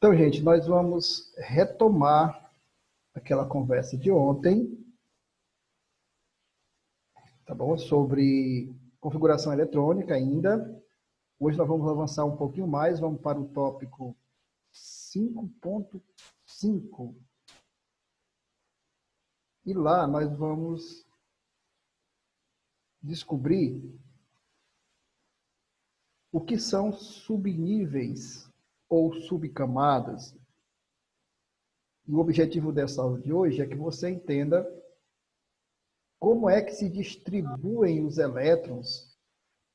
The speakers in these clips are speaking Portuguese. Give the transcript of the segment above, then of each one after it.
Então, gente, nós vamos retomar aquela conversa de ontem, tá bom? Sobre configuração eletrônica ainda. Hoje nós vamos avançar um pouquinho mais, vamos para o tópico 5.5. E lá nós vamos descobrir o que são subníveis ou subcamadas. E o objetivo dessa aula de hoje é que você entenda como é que se distribuem os elétrons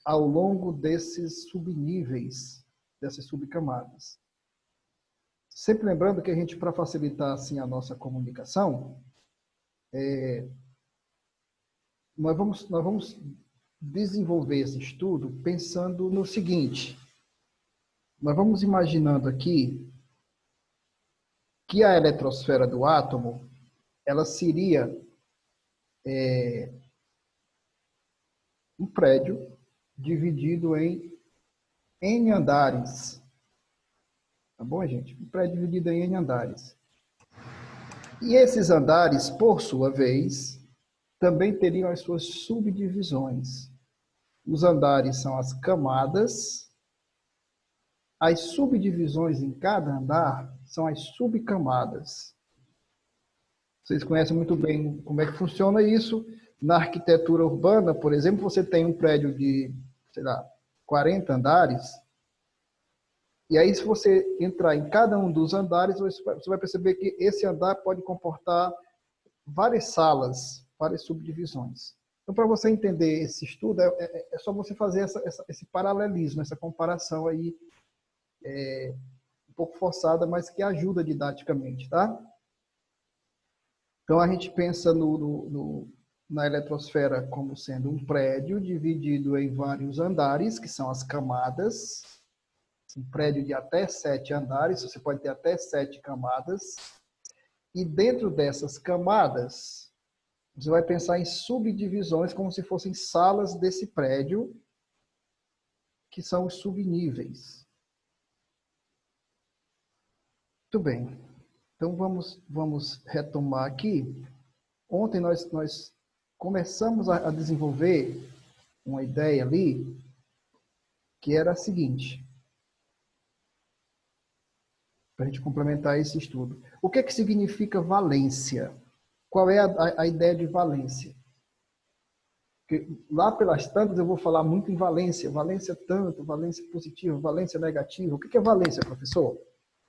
ao longo desses subníveis, dessas subcamadas. Sempre lembrando que a gente, para facilitar assim a nossa comunicação, nós vamos desenvolver esse estudo pensando no seguinte: nós vamos imaginando aqui que a eletrosfera do átomo, ela seria um prédio dividido em N andares. Tá bom, gente? Um prédio dividido em N andares. E esses andares, por sua vez, também teriam as suas subdivisões. Os andares são as camadas, as subdivisões em cada andar são as subcamadas. Vocês conhecem muito bem como é que funciona isso. Na arquitetura urbana, por exemplo, você tem um prédio de, sei lá, 40 andares, e aí se você entrar em cada um dos andares, você vai perceber que esse andar pode comportar várias salas, várias subdivisões. Então, para você entender esse estudo, é só você fazer esse paralelismo, essa comparação aí, um pouco forçada, mas que ajuda didaticamente, tá? Então, a gente pensa na eletrosfera como sendo um prédio dividido em vários andares, que são as camadas. Um prédio de até 7 andares, você pode ter até 7 camadas. E dentro dessas camadas, você vai pensar em subdivisões como se fossem salas desse prédio, que são os subníveis. Muito bem. Então, vamos retomar aqui. Ontem nós começamos a desenvolver uma ideia ali, que era a seguinte, para a gente complementar esse estudo. O que significa valência? Qual é a ideia de valência? Porque lá pelas tantas eu vou falar muito em valência. Valência tanto, valência positiva, valência negativa. O que é valência, professor?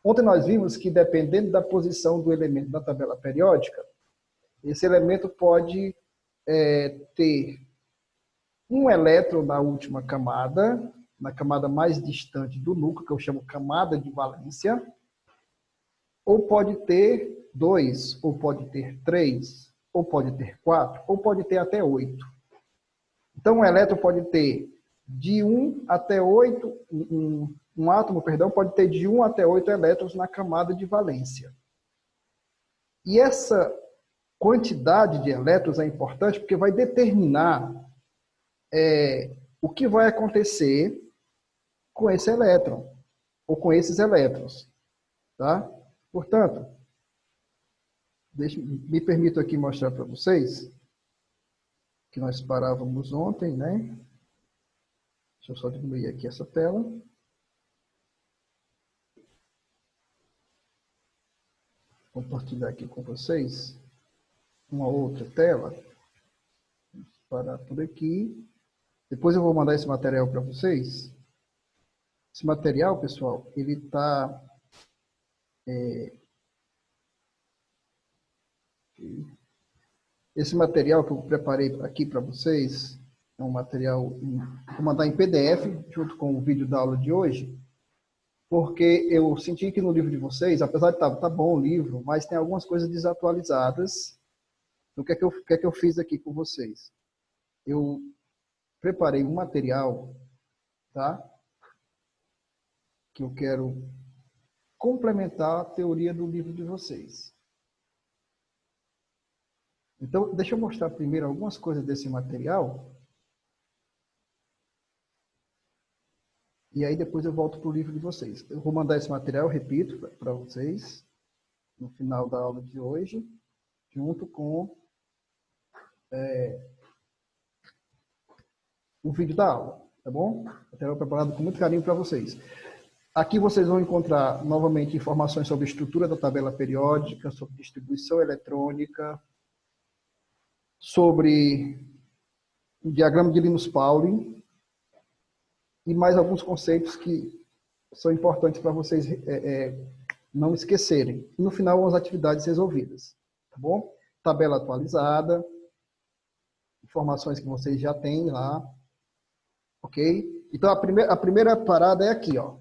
Ontem nós vimos que, dependendo da posição do elemento da tabela periódica, esse elemento pode ter um elétron na última camada, na camada mais distante do núcleo, que eu chamo camada de valência, ou pode ter 2, ou pode ter 3, ou pode ter 4, ou pode ter até 8. Então, um elétron pode ter de 1 até 8, um átomo, perdão, pode ter de 1 até 8 elétrons na camada de valência. E essa quantidade de elétrons é importante porque vai determinar o que vai acontecer com esse elétron, ou com esses elétrons. Tá? Portanto, me permito aqui mostrar para vocês que nós parávamos ontem, né? Deixa eu só diminuir aqui essa tela. Vou compartilhar aqui com vocês uma outra tela. Vamos parar por aqui. Depois eu vou mandar esse material para vocês. Esse material, pessoal, ele está... Esse material que eu preparei aqui para vocês é um material, vou mandar em PDF, junto com o vídeo da aula de hoje, porque eu senti que no livro de vocês, apesar de tá bom o livro, mas tem algumas coisas desatualizadas. Então, o que é que eu fiz aqui com vocês? Eu preparei um material, tá? Que eu quero complementar a teoria do livro de vocês. Então, deixa eu mostrar primeiro algumas coisas desse material. E aí depois eu volto para o livro de vocês. Eu vou mandar esse material, repito, para vocês, no final da aula de hoje, junto com o vídeo da aula, tá bom? Material preparado com muito carinho para vocês. Aqui vocês vão encontrar, novamente, informações sobre a estrutura da tabela periódica, sobre distribuição eletrônica, sobre o diagrama de Linus-Pauling e mais alguns conceitos que são importantes para vocês não esquecerem. E no final, as atividades resolvidas, tá bom? Tabela atualizada, informações que vocês já têm lá, ok? Então, a primeira parada é aqui, ó.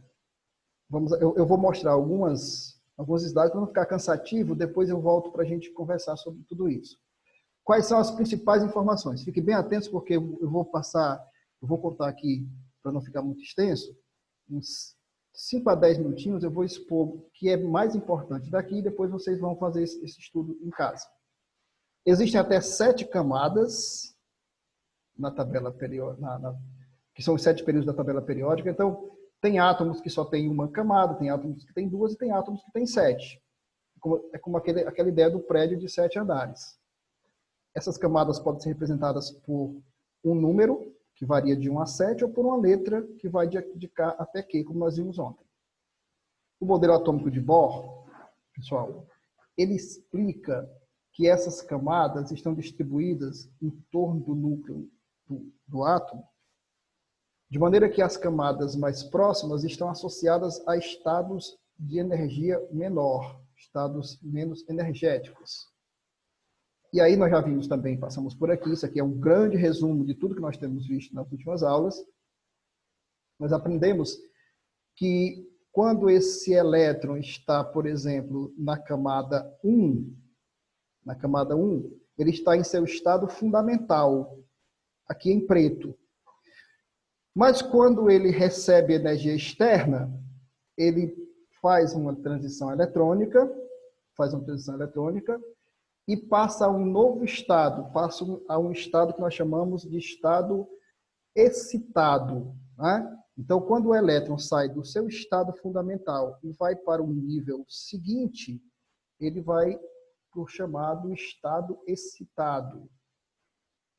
Eu vou mostrar alguns slides para não ficar cansativo, depois eu volto para a gente conversar sobre tudo isso. Quais são as principais informações? Fiquem bem atentos, porque eu vou contar aqui, para não ficar muito extenso, uns 5 a 10 minutinhos, eu vou expor o que é mais importante daqui, e depois vocês vão fazer esse estudo em casa. Existem até 7 camadas na tabela periódica, que são os 7 períodos da tabela periódica. Então, tem átomos que só tem uma camada, tem átomos que tem 2 e tem átomos que tem 7. É como aquela ideia do prédio de 7 andares. Essas camadas podem ser representadas por um número, que varia de 1 a 7, ou por uma letra, que vai de K até Q, como nós vimos ontem. O modelo atômico de Bohr, pessoal, ele explica que essas camadas estão distribuídas em torno do núcleo do átomo, de maneira que as camadas mais próximas estão associadas a estados de energia menor, estados menos energéticos. E aí nós já vimos também, passamos por aqui, isso aqui é um grande resumo de tudo que nós temos visto nas últimas aulas. Nós aprendemos que quando esse elétron está, por exemplo, na camada 1, ele está em seu estado fundamental, aqui em preto. Mas quando ele recebe energia externa, ele faz uma transição eletrônica, e passa a um novo estado, passa a um estado que nós chamamos de estado excitado, né? Então, quando o elétron sai do seu estado fundamental e vai para o nível seguinte, ele vai para o chamado estado excitado,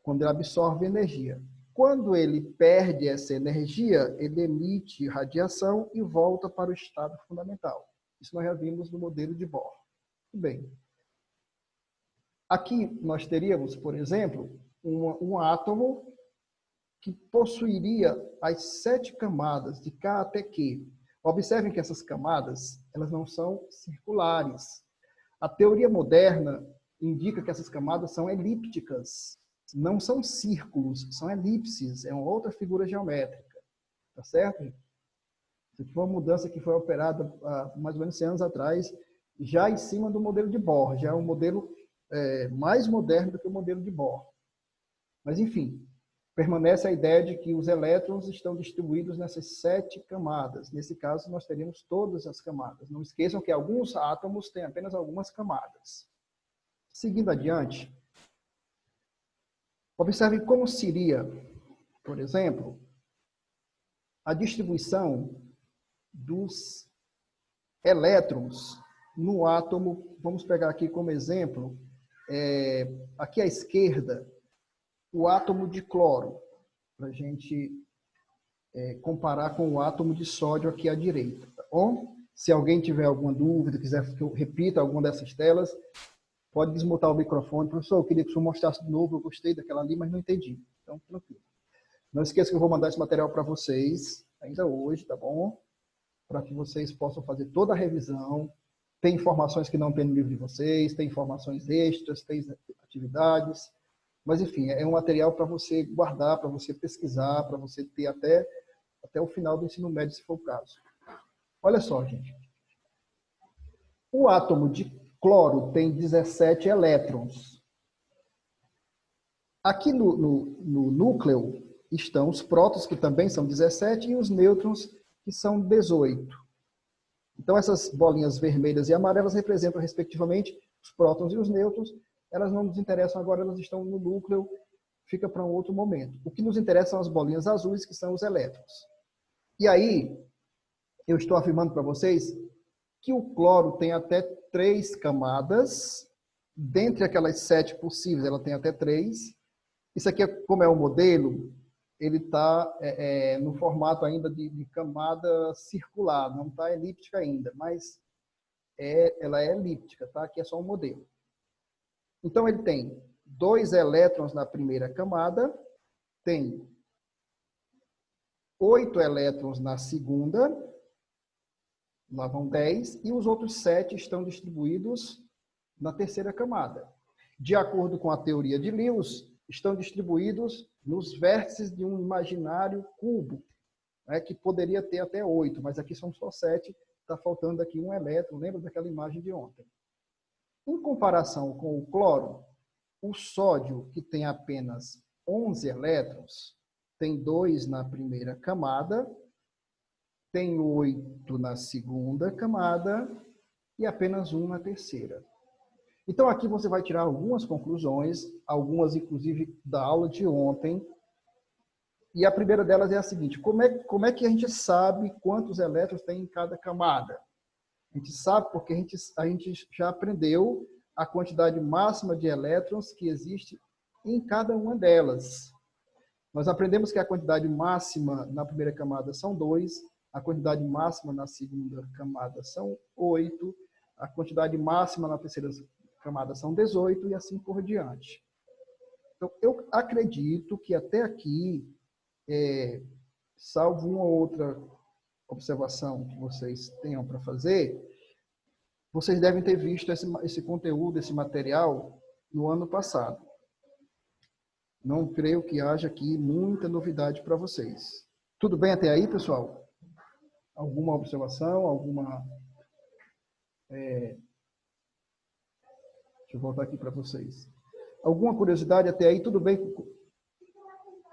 quando ele absorve energia. Quando ele perde essa energia, ele emite radiação e volta para o estado fundamental. Isso nós já vimos no modelo de Bohr. Muito bem. Aqui nós teríamos, por exemplo, um átomo que possuiria as 7 camadas, de K até Q. Observem que essas camadas, elas não são circulares. A teoria moderna indica que essas camadas são elípticas. Não são círculos, são elipses, é uma outra figura geométrica. Tá certo? Isso foi uma mudança que foi operada há mais ou menos 100 anos atrás, já em cima do modelo de Bohr, já é um modelo mais moderno do que o modelo de Bohr. Mas, enfim, permanece a ideia de que os elétrons estão distribuídos nessas 7 camadas. Nesse caso, nós teríamos todas as camadas. Não esqueçam que alguns átomos têm apenas algumas camadas. Seguindo adiante, observe como seria, por exemplo, a distribuição dos elétrons no átomo. Vamos pegar aqui como exemplo, aqui à esquerda, o átomo de cloro, para a gente comparar com o átomo de sódio aqui à direita. Tá bom? Se alguém tiver alguma dúvida, quiser que eu repita alguma dessas telas, pode desmutar o microfone. Professor, eu queria que o senhor mostrasse de novo, eu gostei daquela ali, mas não entendi. Então, tranquilo. Não esqueça que eu vou mandar esse material para vocês, ainda hoje, tá bom? Para que vocês possam fazer toda a revisão. Tem informações que não tem no livro de vocês, tem informações extras, tem atividades. Mas, enfim, é um material para você guardar, para você pesquisar, para você ter até o final do ensino médio, se for o caso. Olha só, gente. O átomo de cloro tem 17 elétrons. Aqui no núcleo estão os prótons, que também são 17, e os nêutrons, que são 18. Então, essas bolinhas vermelhas e amarelas representam, respectivamente, os prótons e os nêutrons. Elas não nos interessam agora, elas estão no núcleo, fica para um outro momento. O que nos interessa são as bolinhas azuis, que são os elétrons. E aí, eu estou afirmando para vocês que o cloro tem até 3 camadas. Dentre aquelas 7 possíveis, ela tem até 3. Isso aqui, como é o modelo, ele está no formato ainda de camada circular, não está elíptica ainda, mas ela é elíptica, tá? Aqui é só um modelo. Então, ele tem 2 elétrons na primeira camada, tem 8 elétrons na segunda, lá vão 10, e os outros 7 estão distribuídos na terceira camada. De acordo com a teoria de Lewis, estão distribuídos nos vértices de um imaginário cubo, né, que poderia ter até 8, mas aqui são só 7, está faltando aqui um elétron, lembra daquela imagem de ontem. Em comparação com o cloro, o sódio, que tem apenas 11 elétrons, tem 2 na primeira camada, tem 8 na segunda camada e apenas 1 na terceira. Então, aqui você vai tirar algumas conclusões, algumas, inclusive, da aula de ontem. E a primeira delas é a seguinte: como é que a gente sabe quantos elétrons tem em cada camada? A gente sabe porque a gente já aprendeu a quantidade máxima de elétrons que existe em cada uma delas. Nós aprendemos que a quantidade máxima na primeira camada são 2, a quantidade máxima na segunda camada são 8, a quantidade máxima na terceira camada são 18 e assim por diante. Então, eu acredito que até aqui, salvo uma ou outra observação que vocês tenham para fazer, vocês devem ter visto esse conteúdo, esse material no ano passado. Não creio que haja aqui muita novidade para vocês. Tudo bem até aí, pessoal? Alguma observação? Alguma... Deixa eu voltar aqui para vocês. Alguma curiosidade até aí? Tudo bem com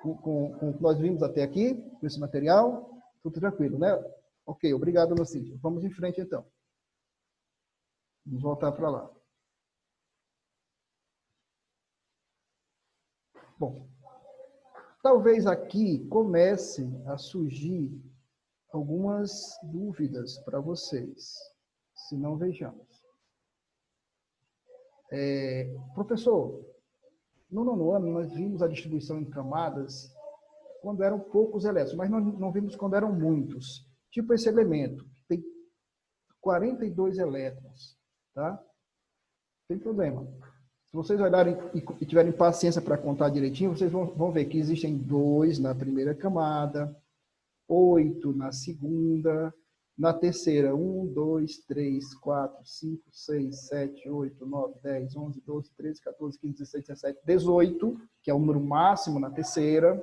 o que nós vimos até aqui, com esse material? Tudo tranquilo, né? Ok, obrigado, Lucídio. Vamos em frente, então. Vamos voltar para lá. Bom, talvez aqui comecem a surgir algumas dúvidas para vocês, se não vejamos. Professor, no nono ano nós vimos a distribuição em camadas quando eram poucos elétrons, mas não vimos quando eram muitos. Tipo esse elemento, que tem 42 elétrons, tá? Não tem problema. Se vocês olharem e tiverem paciência para contar direitinho, vocês vão ver que existem 2 na primeira camada, 8 na segunda, na terceira, 1, 2, 3, 4, 5, 6, 7, 8, 9, 10, 11, 12, 13, 14, 15, 16, 17, 18, que é o número máximo na terceira.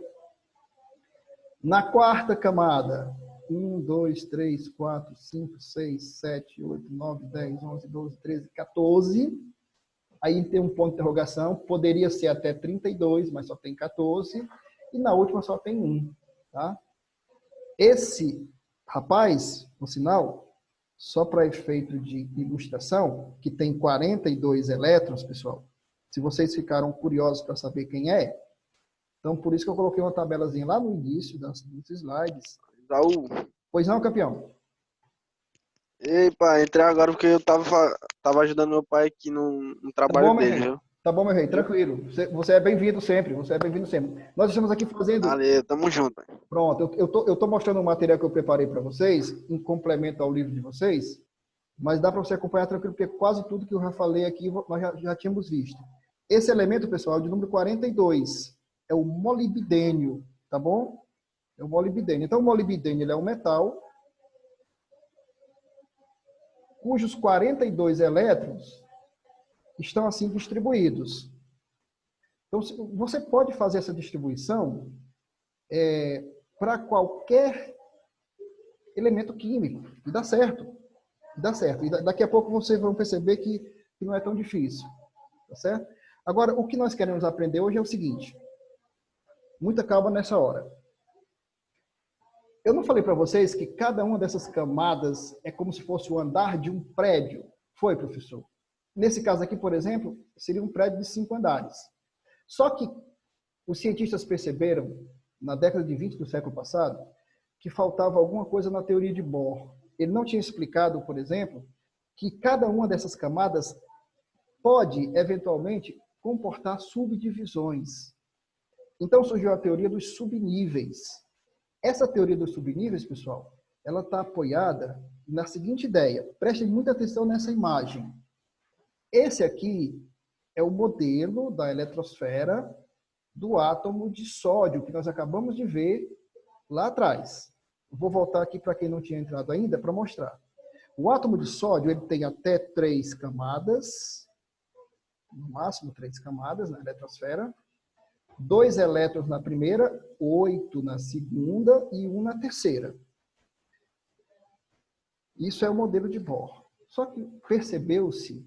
Na quarta camada, 1, 2, 3, 4, 5, 6, 7, 8, 9, 10, 11, 12, 13, 14. Aí tem um ponto de interrogação, poderia ser até 32, mas só tem 14. E na última só tem 1. Tá? Esse rapaz, por sinal, só para efeito de ilustração, que tem 42 elétrons, pessoal, se vocês ficaram curiosos para saber quem é, então por isso que eu coloquei uma tabelazinha lá no início dos slides. Saúl. Pois não, campeão? Ei, pai, entrei agora porque eu tava ajudando meu pai aqui no trabalho Tá bom, meu dele, rei? viu? Tá bom, meu rei, tranquilo. Você é bem-vindo sempre, você é bem-vindo sempre. Nós estamos aqui fazendo... Valeu, tamo junto. Pai. Pronto, eu tô mostrando um material que eu preparei para vocês, em complemento ao livro de vocês, mas dá para você acompanhar tranquilo, porque quase tudo que eu já falei aqui nós já tínhamos visto. Esse elemento, pessoal, é de número 42, é o molibdênio, tá bom? É o molibdênio. Então, o molibdênio ele é um metal cujos 42 elétrons estão assim distribuídos. Então, você pode fazer essa distribuição para qualquer elemento químico, e dá certo. Dá certo. E daqui a pouco vocês vão perceber que não é tão difícil. Tá certo? Agora, o que nós queremos aprender hoje é o seguinte. Muita calma nessa hora. Eu não falei para vocês que cada uma dessas camadas é como se fosse o andar de um prédio? Foi, professor? Nesse caso aqui, por exemplo, seria um prédio de 5 andares. Só que os cientistas perceberam, na década de 20 do século passado, que faltava alguma coisa na teoria de Bohr. Ele não tinha explicado, por exemplo, que cada uma dessas camadas pode, eventualmente, comportar subdivisões. Então surgiu a teoria dos subníveis. Essa teoria dos subníveis, pessoal, ela está apoiada na seguinte ideia. Prestem muita atenção nessa imagem. Esse aqui é o modelo da eletrosfera do átomo de sódio, que nós acabamos de ver lá atrás. Vou voltar aqui para quem não tinha entrado ainda para mostrar. O átomo de sódio ele tem até 3 camadas, no máximo 3 camadas na eletrosfera. 2 elétrons na primeira, 8 na segunda e 1 na terceira. Isso é o modelo de Bohr. Só que percebeu-se,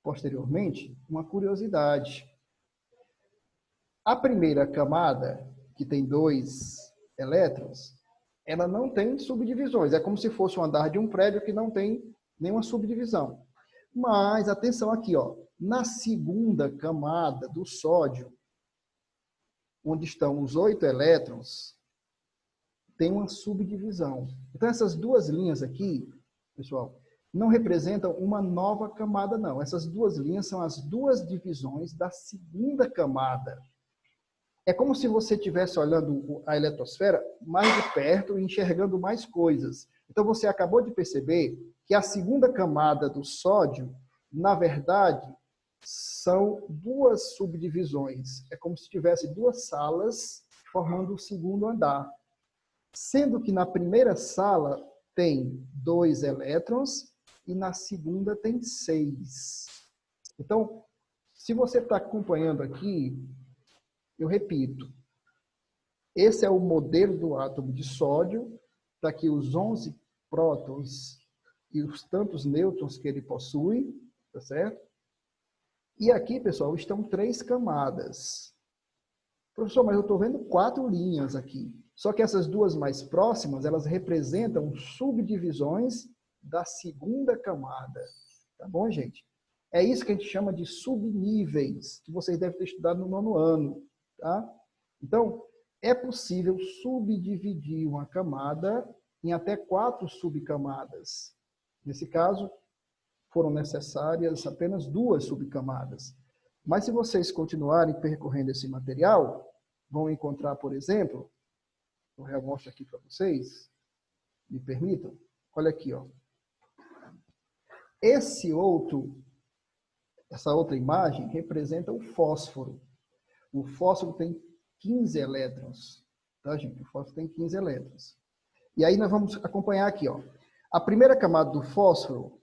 posteriormente, uma curiosidade. A primeira camada, que tem 2 elétrons, ela não tem subdivisões. É como se fosse um andar de um prédio que não tem nenhuma subdivisão. Mas, atenção aqui, ó, na segunda camada do sódio, onde estão os 8 elétrons, tem uma subdivisão. Então, essas duas linhas aqui, pessoal, não representam uma nova camada, não. Essas duas linhas são as duas divisões da segunda camada. É como se você estivesse olhando a eletrosfera mais de perto e enxergando mais coisas. Então, você acabou de perceber que a segunda camada do sódio, na verdade, são duas subdivisões. É como se tivesse 2 salas formando o segundo andar. Sendo que na primeira sala tem 2 elétrons e na segunda tem 6. Então, se você está acompanhando aqui, eu repito, esse é o modelo do átomo de sódio, está aqui os 11 prótons e os tantos nêutrons que ele possui, tá certo? E aqui, pessoal, estão 3 camadas. Professor, mas eu estou vendo 4 linhas aqui. Só que essas duas mais próximas, elas representam subdivisões da segunda camada. Tá bom, gente? É isso que a gente chama de subníveis, que vocês devem ter estudado no 9º ano. Tá? Então, é possível subdividir uma camada em até 4 subcamadas. Nesse caso, foram necessárias apenas 2 subcamadas. Mas se vocês continuarem percorrendo esse material, vão encontrar, por exemplo, eu já mostro aqui para vocês, me permitam, olha aqui, ó. Essa outra imagem representa o fósforo. O fósforo tem 15 elétrons, tá, gente? O fósforo tem 15 elétrons. E aí nós vamos acompanhar aqui, ó. A primeira camada do fósforo,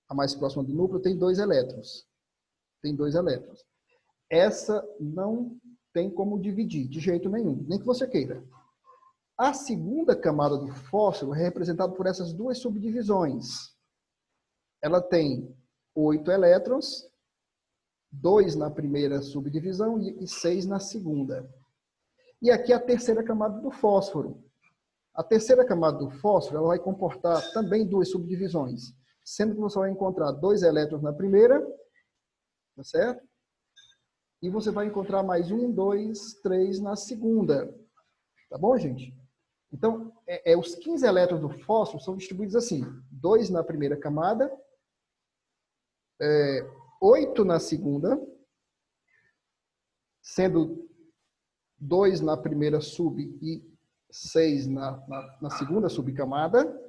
a mais próxima do núcleo, tem 2 elétrons. Tem 2 elétrons. Essa não tem como dividir, de jeito nenhum, nem que você queira. A segunda camada do fósforo é representada por essas 2 subdivisões. Ela tem 8 elétrons, 2 na primeira subdivisão e 6 na segunda. E aqui a terceira camada do fósforo. A terceira camada do fósforo ela vai comportar também 2 subdivisões, sendo que você vai encontrar 2 elétrons na primeira, tá certo? E você vai encontrar mais 1, 2, 3 na segunda. Tá bom, gente? Então, os 15 elétrons do fósforo são distribuídos assim. 2 na primeira camada, 8 na segunda, sendo 2 na primeira sub e 6 na segunda subcamada.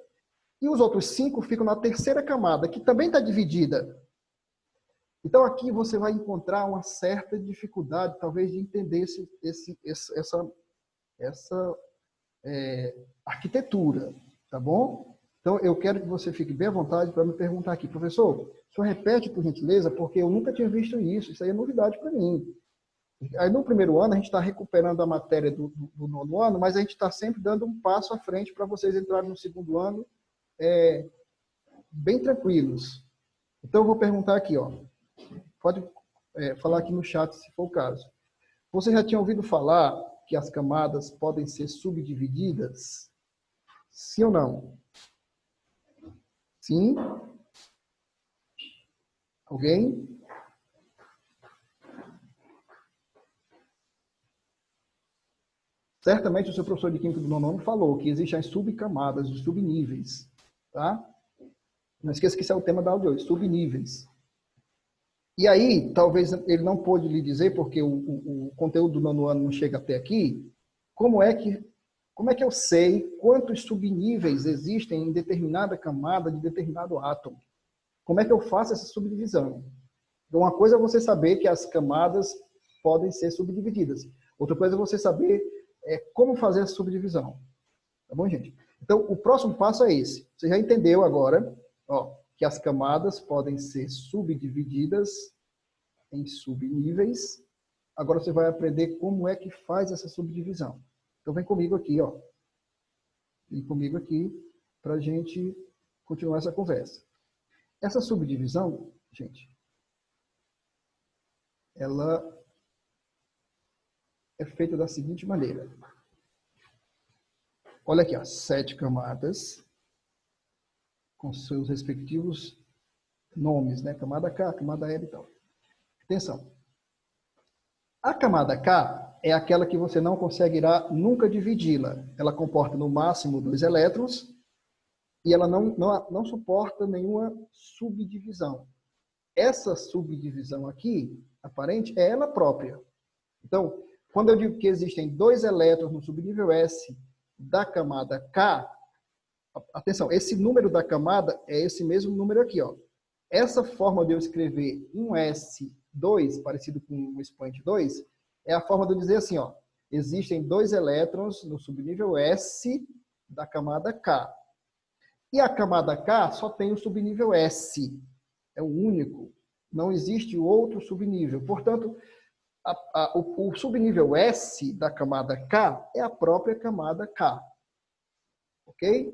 E os outros 5 ficam na terceira camada, que também está dividida. Então, aqui você vai encontrar uma certa dificuldade, talvez, de entender essa arquitetura, tá bom? Então, eu quero que você fique bem à vontade para me perguntar aqui. Professor, o senhor repete, por gentileza, porque eu nunca tinha visto isso aí é novidade para mim. Aí, no primeiro ano, a gente está recuperando a matéria do 9º ano, mas a gente está sempre dando um passo à frente para vocês entrarem no 2º ano bem tranquilos. Então, eu vou perguntar aqui, ó. Pode falar aqui no chat, se for o caso. Você já tinha ouvido falar que as camadas podem ser subdivididas? Sim ou não? Sim? Alguém? Certamente o seu professor de Química do nono ano falou que existem as subcamadas, os subníveis, tá? Não esqueça que esse é o tema da aula de hoje, subníveis. E aí, talvez ele não pôde lhe dizer, porque o conteúdo do nono ano não chega até aqui, como é que eu sei quantos subníveis existem em determinada camada de determinado átomo? Como é que eu faço essa subdivisão? Então, uma coisa é você saber que as camadas podem ser subdivididas. Outra coisa é você saber como fazer essa subdivisão. Tá bom, gente? Então, o próximo passo é esse. Você já entendeu agora, ó, que as camadas podem ser subdivididas em subníveis. Agora você vai aprender como é que faz essa subdivisão. Então, vem comigo aqui, ó. Vem comigo aqui para a gente continuar essa conversa. Essa subdivisão, gente, ela é feita da seguinte maneira. Olha aqui, ó, 7 camadas com seus respectivos nomes, né? Camada K, camada L e tal. Atenção. A camada K é aquela que você não conseguirá nunca dividi-la. Ela comporta no máximo 2 elétrons e ela não suporta nenhuma subdivisão. Essa subdivisão aqui, aparente, é ela própria. Então, quando eu digo que existem 2 elétrons no subnível S da camada K, atenção, esse número da camada é esse mesmo número aqui, ó. Essa forma de eu escrever um S2, parecido com um expoente 2, é a forma de eu dizer assim, ó. Existem 2 elétrons no subnível S da camada K. E a camada K só tem o subnível S. É o único. Não existe outro subnível. Portanto, o subnível S da camada K é a própria camada K. Ok?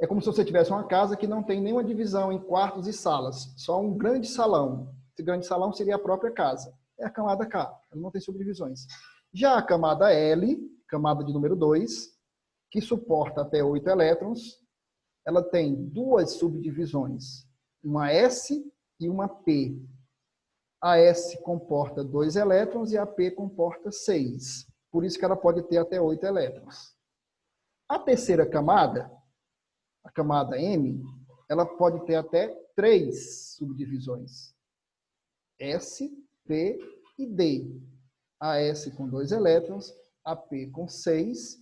É como se você tivesse uma casa que não tem nenhuma divisão em quartos e salas, só um grande salão. Esse grande salão seria a própria casa. É a camada K, ela não tem subdivisões. Já a camada L, camada de número 2, que suporta até 8 elétrons, ela tem 2 subdivisões, uma S e uma P. A S comporta 2 elétrons e a P comporta 6. Por isso que ela pode ter até 8 elétrons. A terceira camada, a camada M, ela pode ter até 3 subdivisões. S, P e D. A S com 2 elétrons, a P com 6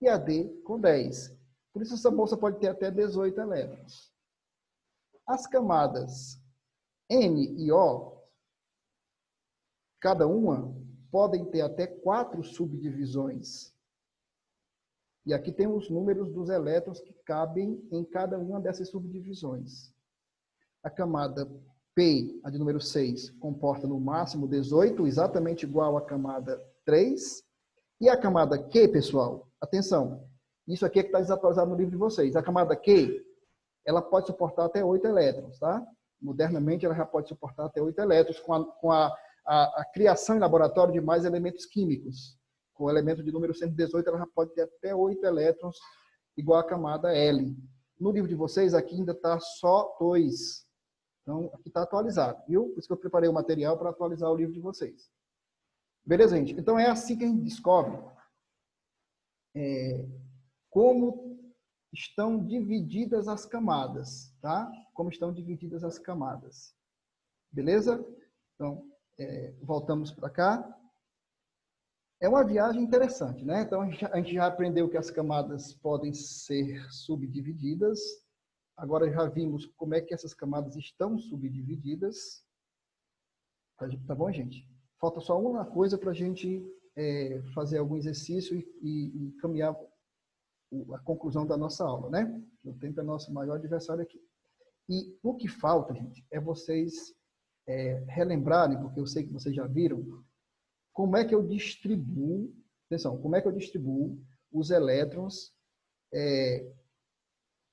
e a D com 10. Por isso essa bolsa pode ter até 18 elétrons. As camadas N e O, cada uma, podem ter até 4 subdivisões. E aqui tem os números dos elétrons que cabem em cada uma dessas subdivisões. A camada P, a de número 6, comporta no máximo 18, exatamente igual à camada 3. E a camada Q, pessoal, atenção, isso aqui é que está desatualizado no livro de vocês. A camada Q, ela pode suportar até 8 elétrons, tá? Modernamente, ela já pode suportar até 8 elétrons com a criação em laboratório de mais elementos químicos. Com o elemento de número 118, ela já pode ter até 8 elétrons, igual à camada L. No livro de vocês, aqui ainda está só 2. Então, aqui está atualizado, viu? Por isso que eu preparei o material para atualizar o livro de vocês. Beleza, gente? Então, é assim que a gente descobre como estão divididas as camadas, tá? Como estão divididas as camadas. Beleza? Então, voltamos para cá. É uma viagem interessante, né? Então, a gente já aprendeu que as camadas podem ser subdivididas. Agora já vimos como é que essas camadas estão subdivididas. Tá bom, gente? Falta só uma coisa para a gente fazer algum exercício e caminhar a conclusão da nossa aula, né? O tempo é nosso maior adversário aqui. E o que falta, gente, é vocês relembrarem, porque eu sei que vocês já viram, como é que eu distribuo, atenção, como é que eu distribuo os elétrons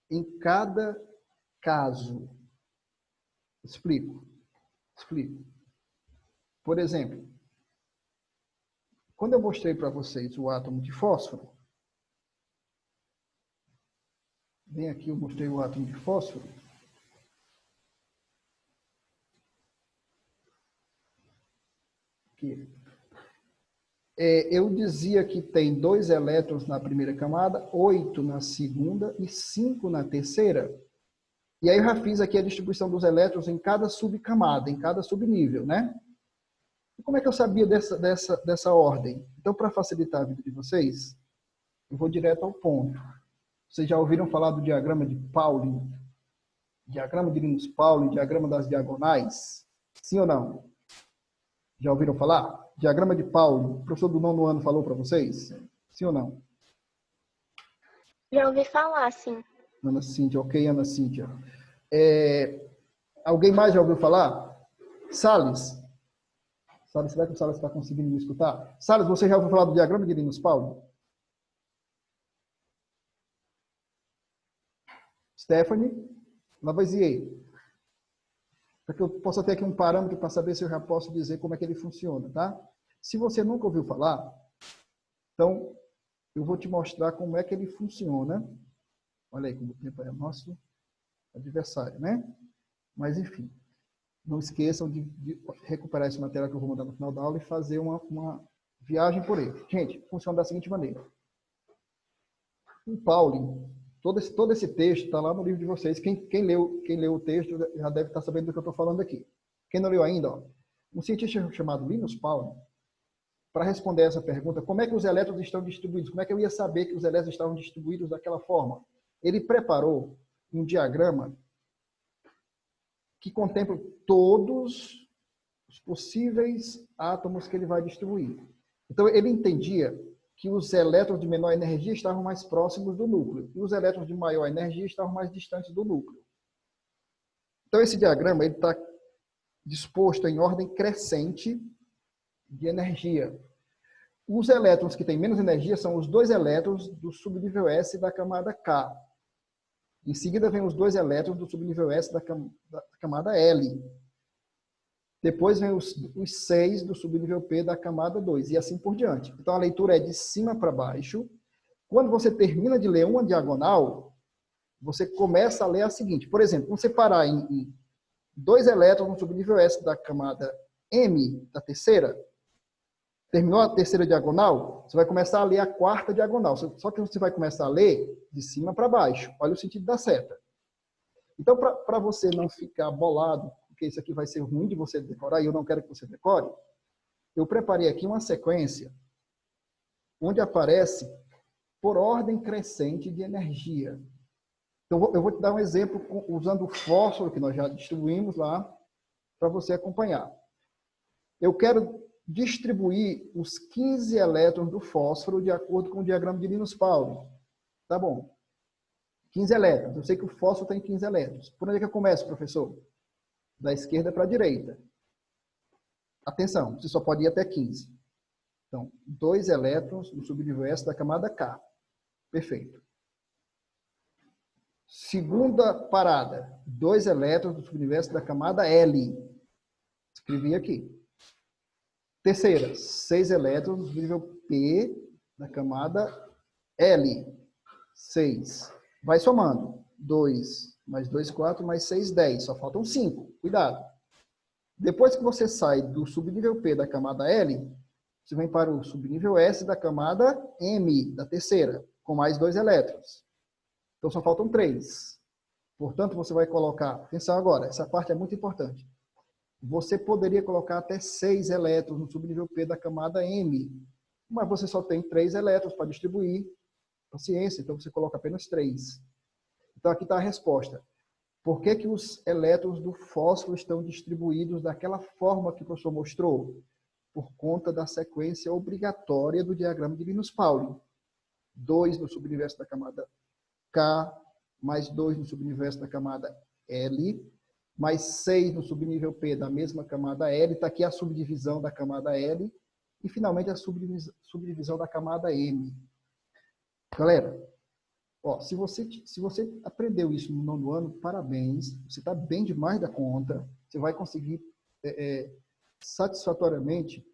em cada caso. Explico. Por exemplo, quando eu mostrei para vocês o átomo de fósforo, bem aqui eu mostrei o átomo de fósforo, aqui. Eu dizia que tem 2 elétrons na primeira camada, 8 na segunda e 5 na terceira. E aí eu já fiz aqui a distribuição dos elétrons em cada subcamada, em cada subnível, né? E como é que eu sabia dessa ordem? Então, para facilitar a vida de vocês, eu vou direto ao ponto. Vocês já ouviram falar do diagrama de Pauling? Diagrama de Linus-Pauling, diagrama das diagonais? Sim ou não? Já ouviram falar? Diagrama de Pauling, o professor do 9º ano falou para vocês? Sim ou não? Já ouvi falar, sim. Ana Cíntia, ok, Ana Cíntia. Alguém mais já ouviu falar? Salles? Salles, será que o Salles está conseguindo me escutar? Salles, você já ouviu falar do diagrama de Linus-Pauling? Stephanie? Lavoisier? Para que eu possa ter aqui um parâmetro para saber se eu já posso dizer como é que ele funciona, tá? Se você nunca ouviu falar, então eu vou te mostrar como é que ele funciona. Olha aí como o tempo é nosso adversário, né? Mas, enfim, não esqueçam de recuperar esse material que eu vou mandar no final da aula e fazer uma viagem por ele. Gente, funciona da seguinte maneira. O Pauling, todo esse texto está lá no livro de vocês. Quem leu o texto já deve estar sabendo do que eu estou falando aqui. Quem não leu ainda, ó, um cientista chamado Linus Pauling, para responder essa pergunta, como é que os elétrons estão distribuídos? Como é que eu ia saber que os elétrons estavam distribuídos daquela forma? Ele preparou um diagrama que contempla todos os possíveis átomos que ele vai distribuir. Então, ele entendia que os elétrons de menor energia estavam mais próximos do núcleo e os elétrons de maior energia estavam mais distantes do núcleo. Então, esse diagrama está disposto em ordem crescente de energia. Os elétrons que têm menos energia são os 2 elétrons do subnível S da camada K. Em seguida, vem os 2 elétrons do subnível S da camada L. Depois vem os 6 do subnível P da camada 2, e assim por diante. Então, a leitura é de cima para baixo. Quando você termina de ler uma diagonal, você começa a ler a seguinte. Por exemplo, quando você parar em 2 elétrons no subnível S da camada M, da terceira, terminou a terceira diagonal, você vai começar a ler a 4ª diagonal. Só que você vai começar a ler de cima para baixo. Olha o sentido da seta. Então, para você não ficar bolado, porque isso aqui vai ser ruim de você decorar, e eu não quero que você decore, eu preparei aqui uma sequência onde aparece por ordem crescente de energia. Então, eu vou te dar um exemplo usando o fósforo que nós já distribuímos lá, para você acompanhar. Eu quero distribuir os 15 elétrons do fósforo de acordo com o diagrama de Linus-Pauling. Tá bom. 15 elétrons. Eu sei que o fósforo tem 15 elétrons. Por onde é que eu começo, professor? Da esquerda para a direita. Atenção, você só pode ir até 15. Então, 2 elétrons no subnível S da camada K. Perfeito. Segunda parada, 2 elétrons do subnível S da camada L. Escrevi aqui. Terceira, 6 elétrons no subnível P da camada L. 6. Vai somando. 2 mais 2, 4, mais 6, 10. Só faltam 5. Cuidado. Depois que você sai do subnível P da camada L, você vem para o subnível S da camada M, da terceira, com mais 2 elétrons. Então, só faltam 3. Portanto, você vai colocar... Atenção agora, essa parte é muito importante. Você poderia colocar até 6 elétrons no subnível P da camada M, mas você só tem 3 elétrons para distribuir. Paciência, então você coloca apenas 3. Então, aqui está a resposta. Por que que os elétrons do fósforo estão distribuídos daquela forma que o professor mostrou? Por conta da sequência obrigatória do diagrama de Linus-Pauling. 2 no subuniverso da camada K, mais 2 no subuniverso da camada L, mais 6 no subnível P da mesma camada L. Está aqui a subdivisão da camada L. E, finalmente, a subdivisão da camada M. Galera, ó, se você aprendeu isso no 9º ano, parabéns. Você está bem demais da conta. Você vai conseguir satisfatoriamente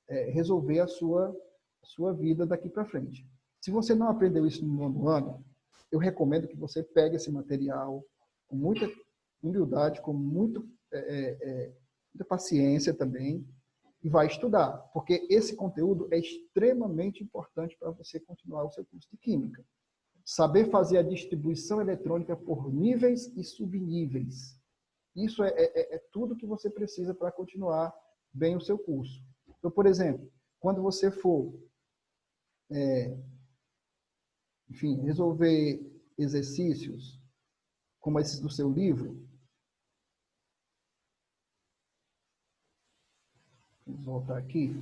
resolver a sua vida daqui para frente. Se você não aprendeu isso no 9º ano, eu recomendo que você pegue esse material com muita humildade, com muita paciência também, e vai estudar, porque esse conteúdo é extremamente importante para você continuar o seu curso de Química. Saber fazer a distribuição eletrônica por níveis e subníveis. Isso é tudo que você precisa para continuar bem o seu curso. Então, por exemplo, quando você for enfim, resolver exercícios como esses do seu livro, vamos voltar aqui.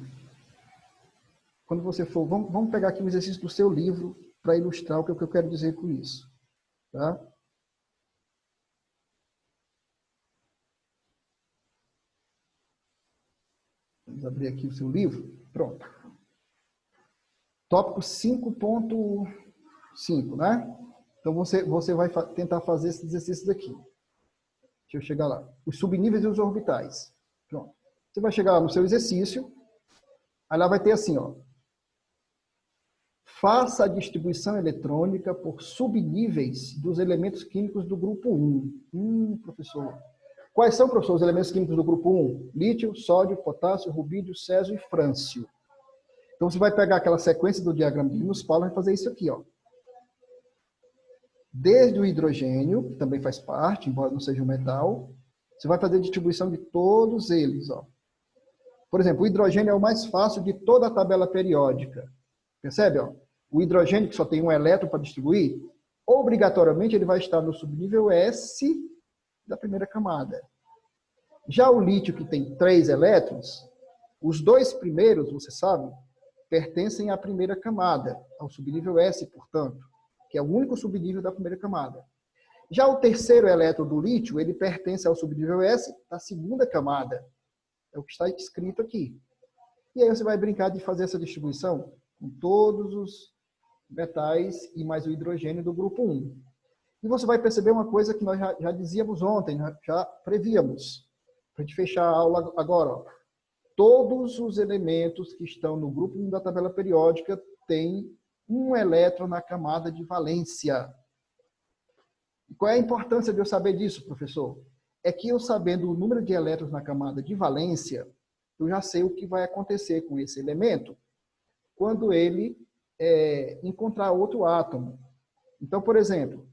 Quando você for, vamos pegar aqui um exercício do seu livro para ilustrar o que eu quero dizer com isso. Tá? Vamos abrir aqui o seu livro. Pronto. Tópico 5.5, né? Então, você vai tentar fazer esse exercício daqui. Deixa eu chegar lá. Os subníveis e os orbitais. Pronto. Você vai chegar lá no seu exercício. Aí lá vai ter assim, ó. Faça a distribuição eletrônica por subníveis dos elementos químicos do grupo 1. Professor. Quais são, professor, os elementos químicos do grupo 1? Lítio, sódio, potássio, rubídio, césio e frâncio. Então, você vai pegar aquela sequência do diagrama de Linus Pauling e vai fazer isso aqui, ó. Desde o hidrogênio, que também faz parte, embora não seja um metal, você vai fazer a distribuição de todos eles, ó. Por exemplo, o hidrogênio é o mais fácil de toda a tabela periódica. Percebe, ó? O hidrogênio, que só tem um elétron para distribuir, obrigatoriamente ele vai estar no subnível S da primeira camada. Já o lítio, que tem 3 elétrons, os 2 primeiros, você sabe, pertencem à primeira camada, ao subnível S, portanto, que é o único subnível da primeira camada. Já o terceiro elétron do lítio, ele pertence ao subnível S da segunda camada. É o que está escrito aqui. E aí você vai brincar de fazer essa distribuição com todos os metais e mais o hidrogênio do grupo 1. E você vai perceber uma coisa que nós já dizíamos ontem, já prevíamos. Para a gente fechar a aula agora, ó. Todos os elementos que estão no grupo 1 da tabela periódica têm um elétron na camada de valência. E qual é a importância de eu saber disso, professor? É que eu sabendo o número de elétrons na camada de valência, eu já sei o que vai acontecer com esse elemento quando ele encontrar outro átomo. Então, por exemplo,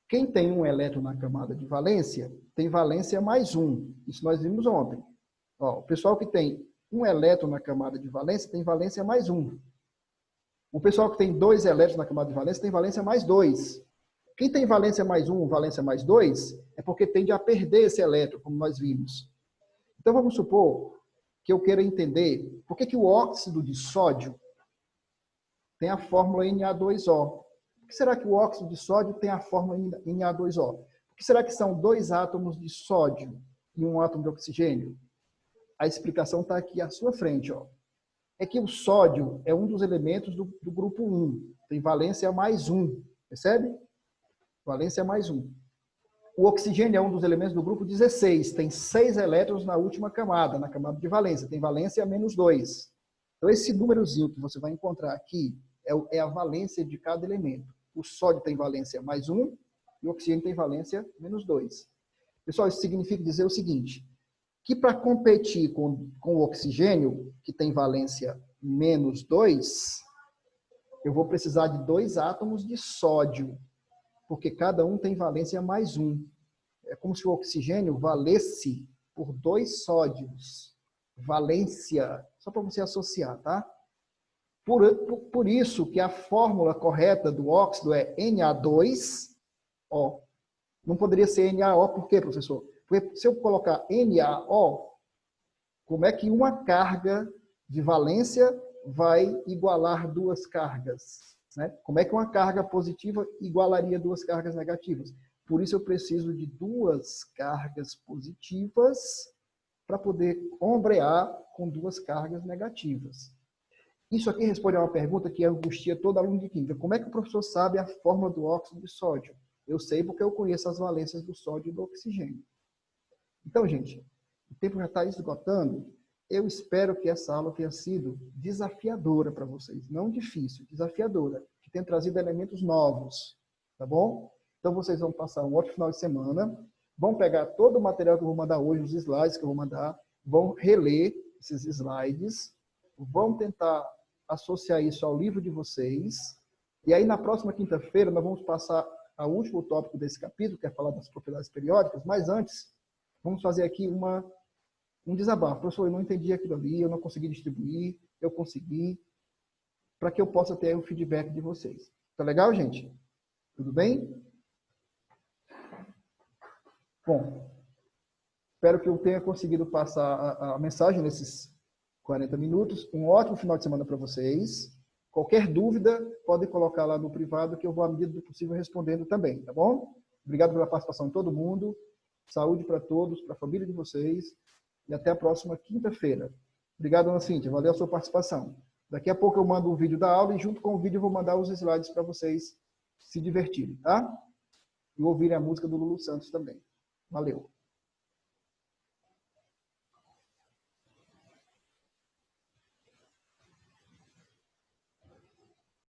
quem tem um elétron na camada de valência, tem valência mais 1. Isso nós vimos ontem. Ó, o pessoal que tem um elétron na camada de valência, tem valência mais 1. O pessoal que tem 2 elétrons na camada de valência, tem valência mais 2. Quem tem valência mais 1, valência mais 2, é porque tende a perder esse elétron, como nós vimos. Então, vamos supor que eu queira entender por que o óxido de sódio tem a fórmula Na2O. Por que será que o óxido de sódio tem a fórmula Na2O? Por que será que são 2 átomos de sódio e um átomo de oxigênio? A explicação está aqui à sua frente, ó. É que o sódio é um dos elementos do grupo 1. Tem valência mais 1. Percebe? Valência mais 1. O oxigênio é um dos elementos do grupo 16. Tem 6 elétrons na última camada, na camada de valência. Tem valência menos 2. Então, esse númerozinho que você vai encontrar aqui é a valência de cada elemento. O sódio tem valência mais 1 e o oxigênio tem valência menos 2. Pessoal, isso significa dizer o seguinte, que para competir com o oxigênio, que tem valência menos 2, eu vou precisar de 2 átomos de sódio, porque cada um tem valência mais 1. É como se o oxigênio valesse por 2 sódios. Valência, só para você associar, tá? Por isso que a fórmula correta do óxido é Na2O. Não poderia ser NaO, por quê, professor? Porque se eu colocar NaO, como é que uma carga de valência vai igualar 2 cargas? Né? Como é que uma carga positiva igualaria 2 cargas negativas? Por isso eu preciso de 2 cargas positivas para poder ombrear com 2 cargas negativas. Isso aqui responde a uma pergunta que angustia todo aluno de química. Como é que o professor sabe a fórmula do óxido de sódio? Eu sei porque eu conheço as valências do sódio e do oxigênio. Então, gente, o tempo já está esgotando. Eu espero que essa aula tenha sido desafiadora para vocês. Não difícil, desafiadora. Que tenha trazido elementos novos. Tá bom? Então, vocês vão passar um ótimo final de semana. Vão pegar todo o material que eu vou mandar hoje, os slides que eu vou mandar. vão reler esses slides, vão tentar associar isso ao livro de vocês, e aí na próxima quinta-feira nós vamos passar ao último tópico desse capítulo, que é falar das propriedades periódicas, mas antes, vamos fazer aqui um desabafo. Professor, eu não entendi aquilo ali, eu não consegui distribuir, eu consegui, para que eu possa ter o feedback de vocês. Tá legal, gente? Tudo bem? Bom, espero que eu tenha conseguido passar a mensagem nesses 40 minutos. Um ótimo final de semana para vocês. Qualquer dúvida, podem colocar lá no privado, que eu vou, à medida do possível, respondendo também, tá bom? Obrigado pela participação de todo mundo. Saúde para todos, para a família de vocês. E até a próxima quinta-feira. Obrigado, Ana Cíntia. Valeu a sua participação. Daqui a pouco eu mando o vídeo da aula e junto com o vídeo eu vou mandar os slides para vocês se divertirem, tá? E ouvirem a música do Lulu Santos também. Valeu.